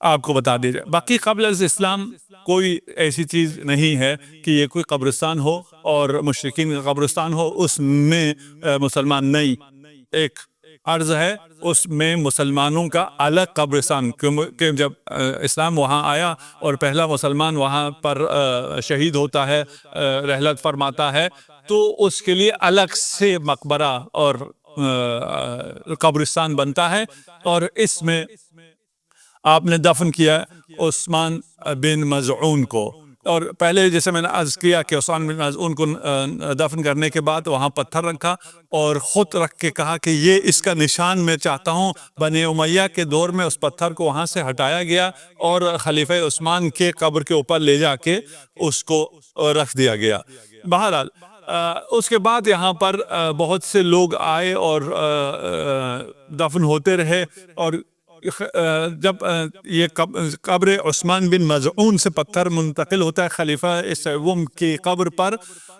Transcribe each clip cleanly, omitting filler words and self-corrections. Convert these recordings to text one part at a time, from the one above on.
آپ کو بتا دیا جائے، باقی قبل از اسلام کوئی ایسی چیز نہیں ہے کہ یہ کوئی قبرستان ہو اور مشرکین کا قبرستان ہو اس میں مسلمان نہیں. ایک عرض ہے اس میں مسلمانوں کا الگ قبرستان، کہ جب اسلام وہاں آیا اور پہلا مسلمان وہاں پر شہید ہوتا ہے، رحلت فرماتا ہے، تو اس کے لیے الگ سے مقبرہ اور قبرستان بنتا ہے، اور اس میں آپ نے دفن کیا عثمان بن مظعون کو. اور پہلے جیسے میں نے عرض کیا کہ عثمان بن مظعون کو دفن کرنے کے بعد وہاں پتھر رکھا اور خود رکھ کے کہا کہ یہ اس کا نشان میں چاہتا ہوں. بنی امیہ کے دور میں اس پتھر کو وہاں سے ہٹایا گیا اور خلیفہ عثمان کے قبر کے اوپر لے جا کے اس کو رکھ دیا گیا. بہرحال اس کے بعد یہاں پر بہت سے لوگ آئے اور دفن ہوتے رہے، اور جب یہ قبر عثمان بن مظعون سے پتھر منتقل ہوتا ہے خلیفہ سوم کی قبر پر،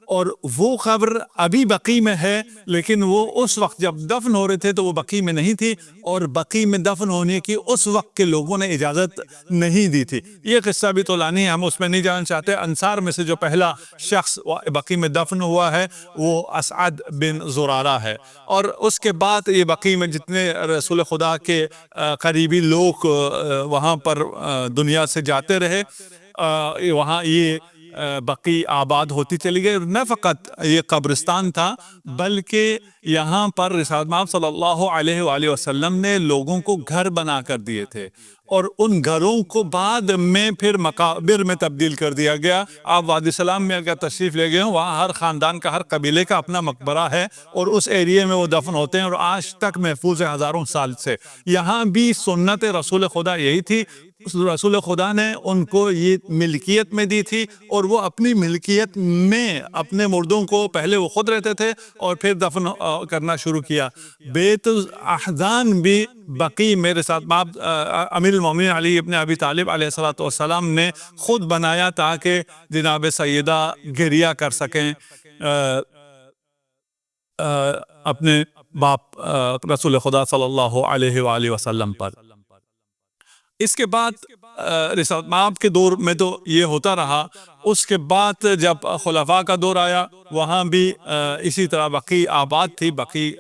اور وہ قبر ابھی بقیع میں ہے، لیکن وہ اس وقت جب دفن ہو رہے تھے تو وہ بقیع میں نہیں تھی، اور بقیع میں دفن ہونے کی اس وقت کے لوگوں نے اجازت نہیں دی تھی. یہ قصہ بھی طولانی ہے، ہم اس میں نہیں جانا چاہتے. انصار میں سے جو پہلا شخص بقیع میں دفن ہوا ہے وہ اسعد بن زرارہ ہے، اور اس کے بعد یہ بقیع میں جتنے رسول خدا کے قریبی لوگ وہاں پر دنیا سے جاتے رہے، وہاں یہ بقیع آباد ہوتی چلی گئی. نہ فقط یہ قبرستان تھا بلکہ یہاں پر رسالت مآب صلی اللہ علیہ وآلہ وسلم نے لوگوں کو گھر بنا کر دیے تھے، اور ان گھروں کو بعد میں پھر مقابر میں تبدیل کر دیا گیا. آپ وادی سلام میں اگر تشریف لے گئے ہوں، وہاں ہر خاندان کا، ہر قبیلے کا اپنا مقبرہ ہے، اور اس ایریے میں وہ دفن ہوتے ہیں اور آج تک محفوظ ہے ہزاروں سال سے. یہاں بھی سنت رسول خدا یہی تھی، رسول خدا نے ان کو یہ ملکیت میں دی تھی، اور وہ اپنی ملکیت میں اپنے مردوں کو پہلے وہ خود رہتے تھے اور پھر دفن کرنا شروع کیا. بیت الاحزان بھی بقیع میرے ساتھ امیر المومنین علی ابن ابی طالب علیہ الصلوۃ والسلام نے خود بنایا تاکہ جناب سیدہ گریہ کر سکیں اپنے باپ رسول خدا صلی اللہ علیہ وآلہ وسلم پر. اس کے بعد رسالت مآب کے دور میں تو یہ ہوتا رہا. اس کے بعد جب خلفاء کا دور آیا، وہاں بھی اسی طرح بقیع آباد تھی، بقیع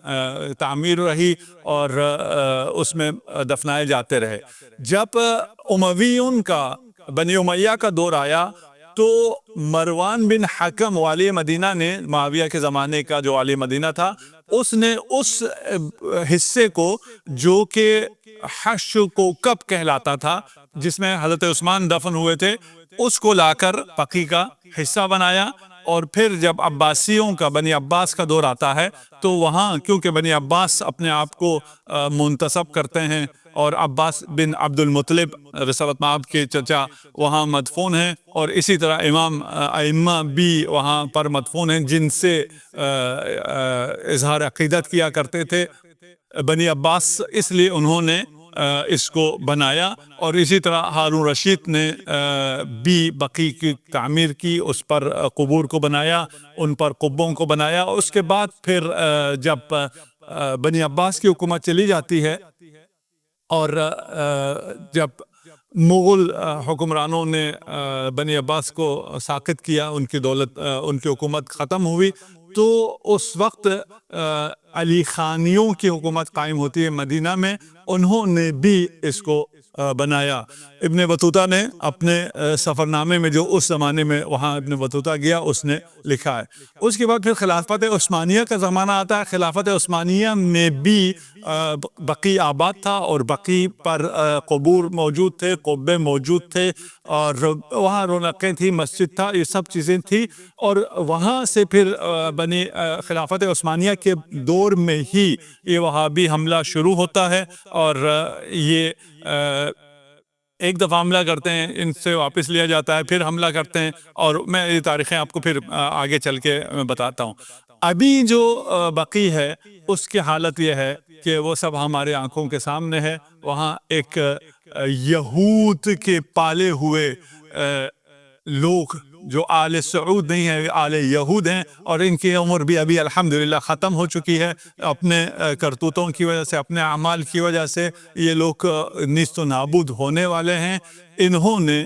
تعمیر رہی، اور اس میں دفنائے جاتے رہے. جب امویون کا، بنی امیہ کا دور آیا تو مروان بن حکم والی مدینہ نے، معاویہ کے زمانے کا جو والی مدینہ تھا، اس نے اس حصے کو جو کہ حش کوکب کہلاتا تھا، جس میں حضرت عثمان دفن ہوئے تھے، اس کو لا کر بقیع کا حصہ بنایا. اور پھر جب عباسیوں کا، بنی عباس کا دور آتا ہے تو وہاں کیونکہ بنی عباس اپنے آپ کو منتسب کرتے ہیں، اور عباس بن عبد المطلب رسالت مآب کے چچا وہاں مدفون ہیں، اور اسی طرح امام ائمہ بھی وہاں پر مدفون ہیں جن سے اظہار عقیدت کیا کرتے تھے بنی عباس، اس لیے انہوں نے اس کو بنایا. اور اسی طرح ہارون رشید نے بھی بقیع کی تعمیر کی، اس پر قبور کو بنایا، ان پر قبوں کو بنایا. اس کے بعد پھر جب بنی عباس کی حکومت چلی جاتی ہے اور جب مغل حکمرانوں نے بنی عباس کو ساقط کیا، ان کی دولت، ان کی حکومت ختم ہوئی، تو اس وقت علی خانیوں کی حکومت قائم ہوتی ہے مدینہ میں. انہوں نے بھی اس کو بنایا. ابن بطوطہ نے اپنے سفر نامے میں، جو اس زمانے میں وہاں ابن بطوطہ گیا، اس نے لکھا ہے. اس کے بعد پھر خلافت عثمانیہ کا زمانہ آتا ہے. خلافت عثمانیہ میں بھی بقیع آباد تھا، اور بقیع پر قبور موجود تھے، قبے موجود تھے، اور وہاں رونقیں تھیں، مسجد تھا، یہ سب چیزیں تھیں. اور وہاں سے پھر بنی خلافت عثمانیہ کے دور میں ہی یہ وہابی حملہ شروع ہوتا ہے، اور یہ ایک دفعہ حملہ کرتے ہیں، ان سے واپس لیا جاتا ہے، پھر حملہ کرتے ہیں، اور میں یہ تاریخیں آپ کو پھر آگے چل کے میں بتاتا ہوں. ابھی جو بقیع ہے اس کی حالت یہ ہے کہ وہ سب ہمارے آنکھوں کے سامنے ہے. وہاں ایک یہود کے پالے ہوئے لوگ جو آل سعود نہیں ہیں آل یہود ہیں، اور ان کی عمر بھی ابھی الحمدللہ ختم ہو چکی ہے اپنے کرتوتوں کی وجہ سے، اپنے اعمال کی وجہ سے یہ لوگ نیست و نابود ہونے والے ہیں۔ انہوں نے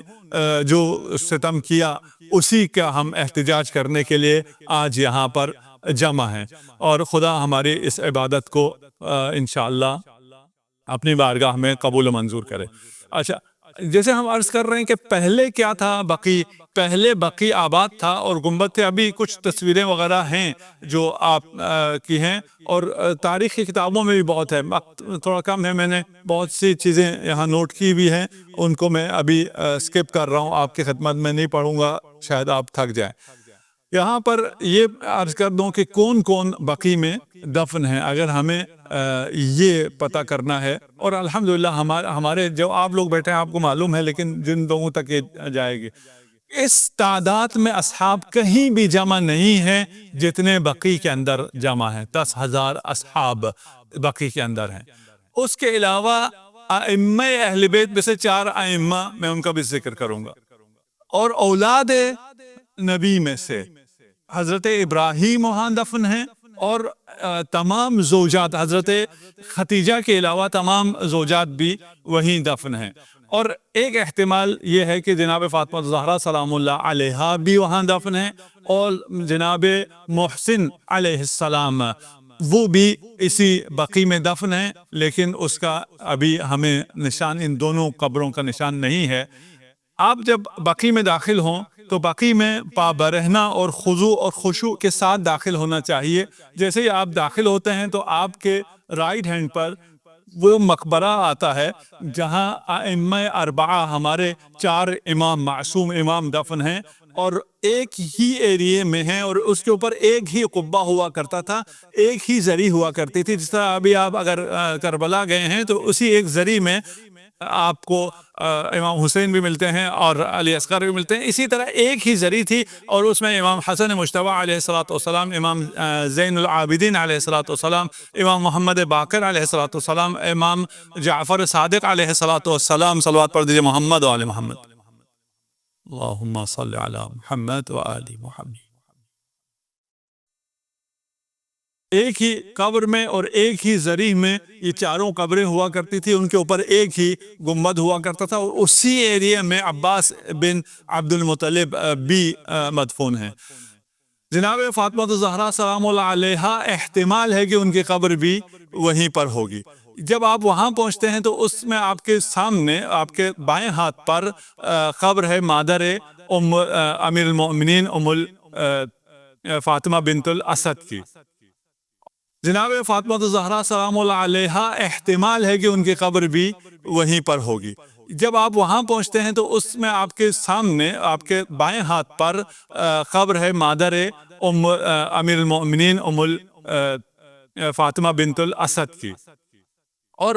جو ستم کیا اسی کا ہم احتجاج کرنے کے لیے آج یہاں پر جمع ہیں، اور خدا ہماری اس عبادت کو انشاءاللہ اپنی بارگاہ میں قبول و منظور کرے۔ اچھا، جیسے ہم عرض کر رہے ہیں کہ پہلے کیا تھا، بقی پہلے بقی آباد تھا اور گنبد تھے۔ ابھی کچھ تصویریں وغیرہ ہیں جو آپ کی ہیں، اور تاریخی کتابوں میں بھی بہت ہے، وقت تھوڑا کم ہے، میں نے بہت سی چیزیں یہاں نوٹ کی بھی ہیں، ان کو میں ابھی سکپ کر رہا ہوں، آپ کی خدمت میں نہیں پڑھوں گا، شاید آپ تھک جائیں۔ یہاں پر یہ عرض کر دوں کہ کون کون بقی میں دفن ہیں، اگر ہمیں یہ پتہ کرنا ہے، اور الحمدللہ ہمارے جو آپ لوگ بیٹھے ہیں آپ کو معلوم ہے، لیکن جن لوگوں تک یہ جائے گی، اس تعداد میں اصحاب کہیں بھی جمع نہیں ہیں جتنے بقی کے اندر جمع ہیں۔ 10,000 اصحاب بقی کے اندر ہیں۔ اس کے علاوہ ائمہ اہل بیت میں سے 4 ائمہ میں ان کا بھی ذکر کروں گا، اور اولاد نبی میں سے حضرت ابراہیم وہاں دفن ہیں، اور تمام زوجات حضرت خدیجہ کے علاوہ تمام زوجات بھی وہیں دفن ہیں، اور ایک احتمال یہ ہے کہ جناب فاطمہ الزہرا سلام اللہ علیہا بھی وہاں دفن ہیں، اور جناب محسن علیہ السلام وہ بھی اسی بقی میں دفن ہیں، لیکن اس کا ابھی ہمیں نشان، ان دونوں قبروں کا نشان نہیں ہے۔ آپ جب بقی میں داخل ہوں تو بقی میں پابرہنہ اور خضوع اور خشوع کے ساتھ داخل ہونا چاہیے۔ جیسے ہی آپ داخل ہوتے ہیں تو آپ کے رائٹ ہینڈ پر وہ مقبرہ آتا ہے جہاں ائمہ اربعہ ہمارے 4 امام معصوم امام دفن ہیں، اور ایک ہی ایریے میں ہیں، اور اس کے اوپر ایک ہی قبہ ہوا کرتا تھا، ایک ہی زری ہوا کرتی تھی۔ جس طرح ابھی آپ اگر کربلا گئے ہیں تو اسی ایک زری میں آپ کو امام حسین بھی ملتے ہیں اور علی اصغر بھی ملتے ہیں، اسی طرح ایک ہی زری تھی، اور اس میں امام حسن مجتبی علیہ الصلوۃ والسلام، امام زین العابدین علیہ الصلوۃ والسلام، امام محمد باقر علیہ الصلوۃ والسلام، امام جعفر صادق علیہ الصلوۃ والسلام، صلوات پڑھ دیجیے محمد و آل محمد، اللہم صل علی محمد و آل محمد۔ ایک ہی قبر میں اور ایک ہی زری میں یہ چاروں قبریں ہوا کرتی تھی، ان کے اوپر ایک ہی گنبد ہوا کرتا تھا، اور اسی ایریے میں عباس بن عبد المطلب بھی مدفون ہیں۔ جناب فاطمہ الزہرا سلام اللہ علیہا احتمال ہے کہ ان کی قبر بھی وہیں پر ہوگی۔ جب آپ وہاں پہنچتے ہیں تو اس میں آپ کے سامنے آپ کے بائیں ہاتھ پر قبر ہے مادر امیر المؤمنین فاطمہ بنت الاسد کی۔ جناب فاطمہ الزہرا سلام اللہ علیہا احتمال ہے کہ ان کی قبر بھی وہیں پر ہوگی۔ جب آپ وہاں پہنچتے ہیں تو اس میں آپ کے سامنے آپ کے بائیں ہاتھ پر قبر ہے مادر امیر المؤمنین فاطمہ بنت الاسد کی۔